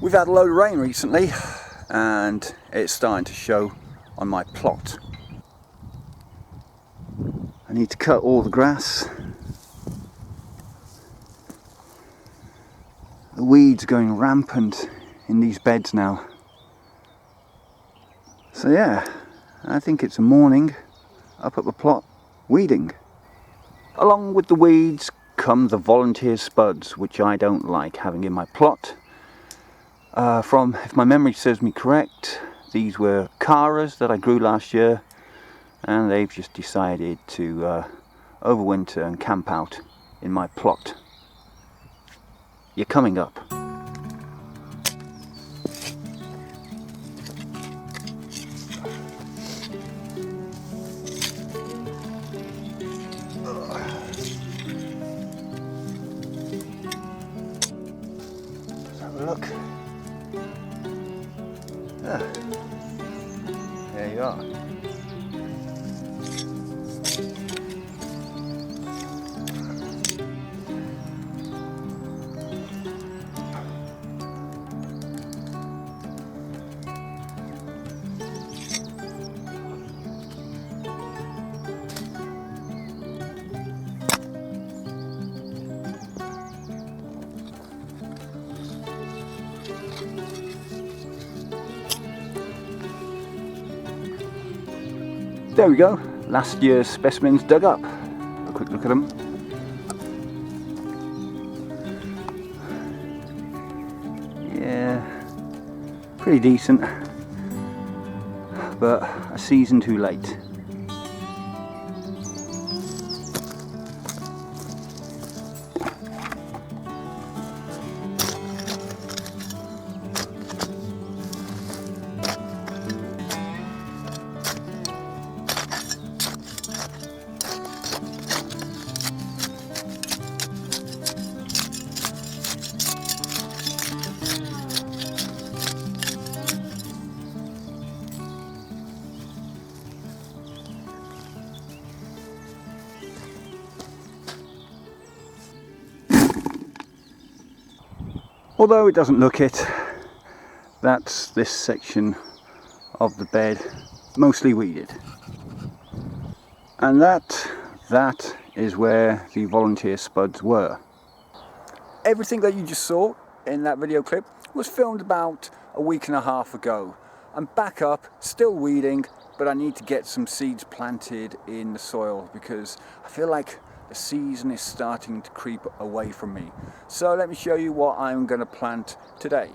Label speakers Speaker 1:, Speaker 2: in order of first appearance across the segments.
Speaker 1: We've had a load of rain recently and it's starting to show on my plot. I need to cut all the grass. The weeds are going rampant in these beds now. So yeah, I think it's a morning up at the plot weeding. Along with the weeds come the volunteer spuds, which I don't like having in my plot. If my memory serves me correct, these were caras that I grew last year, and they've just decided to overwinter and camp out in my plot. You're coming up. Let's have a look. Ah, there you are. There we go, last year's specimens dug up. A quick look at them. Yeah, pretty decent, but a season too late. Although it doesn't look it, that's this section of the bed mostly weeded. And that is where the volunteer spuds were. Everything that you just saw in that video clip was filmed about a week and a half ago. I'm back up, still weeding, but I need to get some seeds planted in the soil because I feel like the season is starting to creep away from me. So let me show you what I'm going to plant today.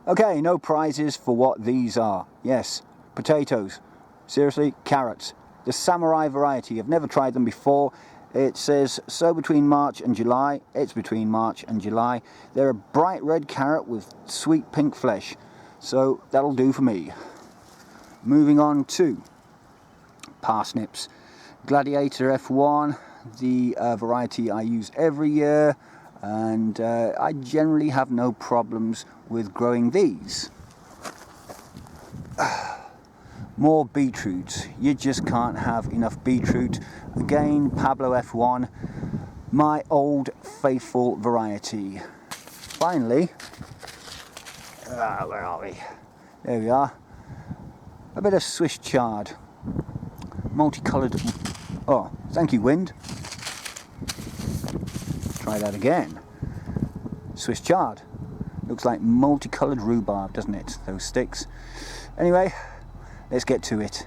Speaker 1: Okay, no prizes for what these are. Yes, potatoes. Seriously, carrots. The samurai variety. I've never tried them before. It says sow between March and July. It's between March and July. They're a bright red carrot with sweet pink flesh. So that'll do for me. Moving on to parsnips. Gladiator F1. The variety I use every year, and I generally have no problems with growing these. More beetroot. You just can't have enough beetroot. Again, Pablo F1, my old faithful variety. Finally, where are we? There we are. A bit of Swiss chard. Multicoloured. Oh, thank you, wind. Try that again. Swiss chard. Looks like multicoloured rhubarb, doesn't it? Those sticks. Anyway, let's get to it.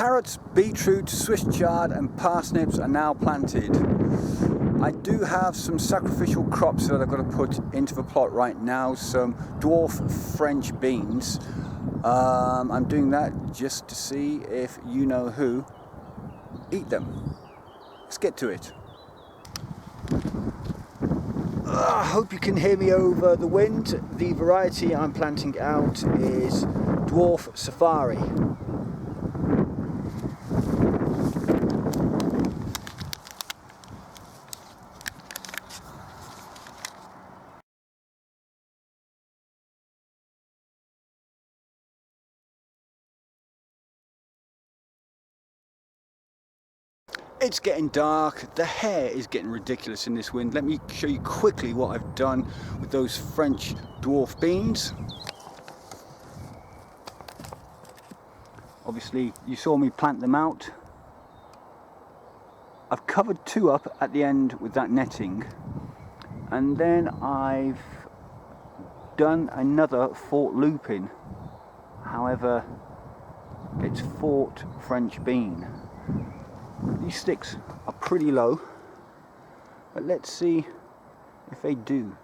Speaker 1: Carrots, beetroot, Swiss chard and parsnips are now planted. I do have some sacrificial crops that I've got to put into the plot right now, some dwarf French beans. I'm doing that just to see if you know who eat them. Let's get to it. I hope you can hear me over the wind. The variety I'm planting out is Dwarf Safari. It's getting dark, the hair is getting ridiculous in this wind. Let me show you quickly what I've done with those French dwarf beans. Obviously you saw me plant them out. I've covered 2 up at the end with that netting, and then I've done another fort looping. However, it's fort French bean. These sticks are pretty low, but let's see if they do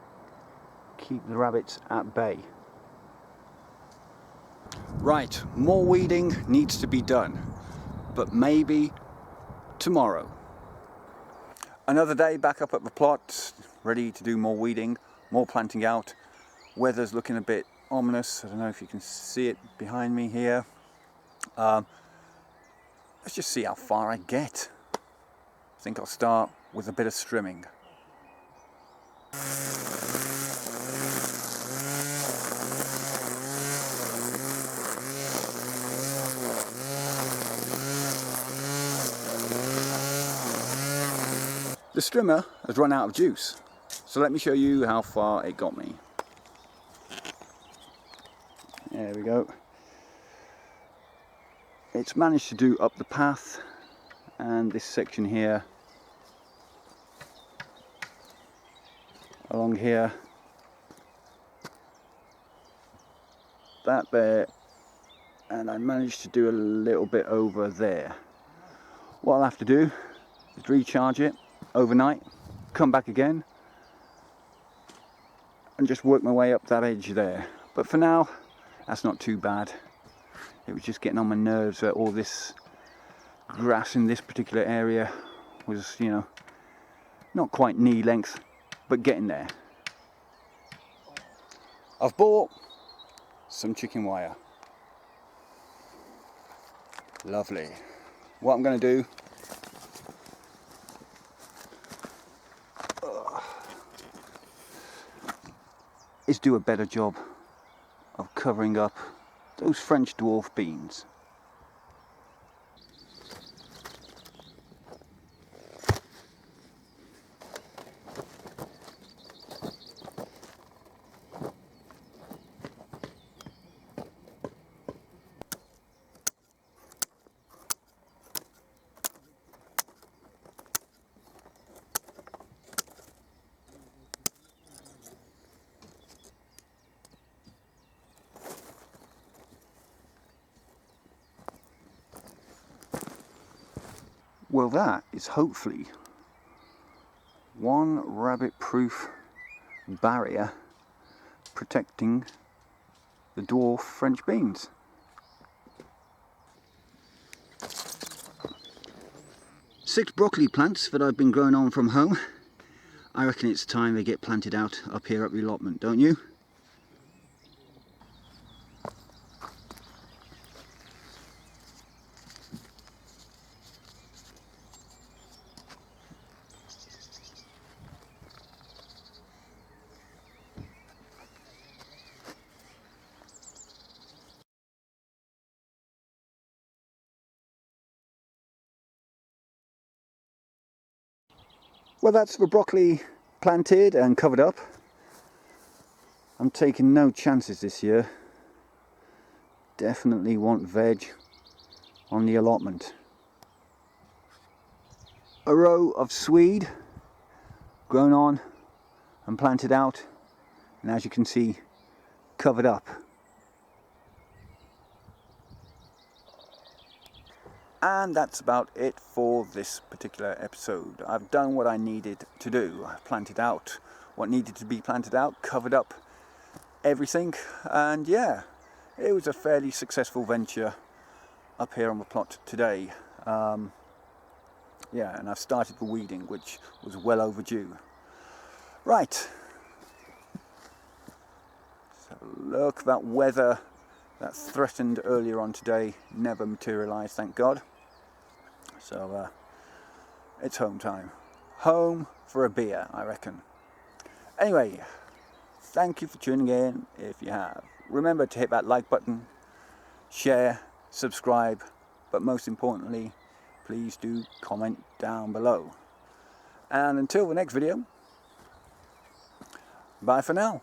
Speaker 1: keep the rabbits at bay. Right, more weeding needs to be done, but maybe tomorrow. Another day back up at the plot, ready to do more weeding, more planting out. Weather's looking a bit ominous. I don't know if you can see it behind me here. Let's just see how far I get. I think I'll start with a bit of strimming. The strimmer has run out of juice, so let me show you how far it got me. There we go. It's managed to do up the path and this section here, along here, that there, and I managed to do a little bit over there. What I'll have to do is recharge it overnight, come back again and just work my way up that edge there. But for now, that's not too bad. It was just getting on my nerves that all this grass in this particular area was, you know, not quite knee length, but getting there. I've bought some chicken wire. Lovely. What I'm going to do is do a better job of covering up those French dwarf beans. Well, that is hopefully one rabbit-proof barrier protecting the dwarf French beans. Six broccoli plants that I've been growing on from home. I reckon it's time they get planted out up here at the allotment, don't you? Well, that's the broccoli planted and covered up. I'm taking no chances this year. Definitely want veg on the allotment. A row of swede grown on and planted out, and as you can see, covered up. And that's about it for this particular episode. I've done what I needed to do. I've planted out what needed to be planted out, covered up everything, and yeah, it was a fairly successful venture up here on the plot today. Yeah, and I've started the weeding, which was well overdue. Right, let's have a look. That weather that threatened earlier on today never materialised, thank God. So it's home time. Home for a beer, I reckon. Anyway, thank you for tuning in. If you have, remember to hit that like button, share, subscribe, but most importantly, please do comment down below. And until the next video, bye for now.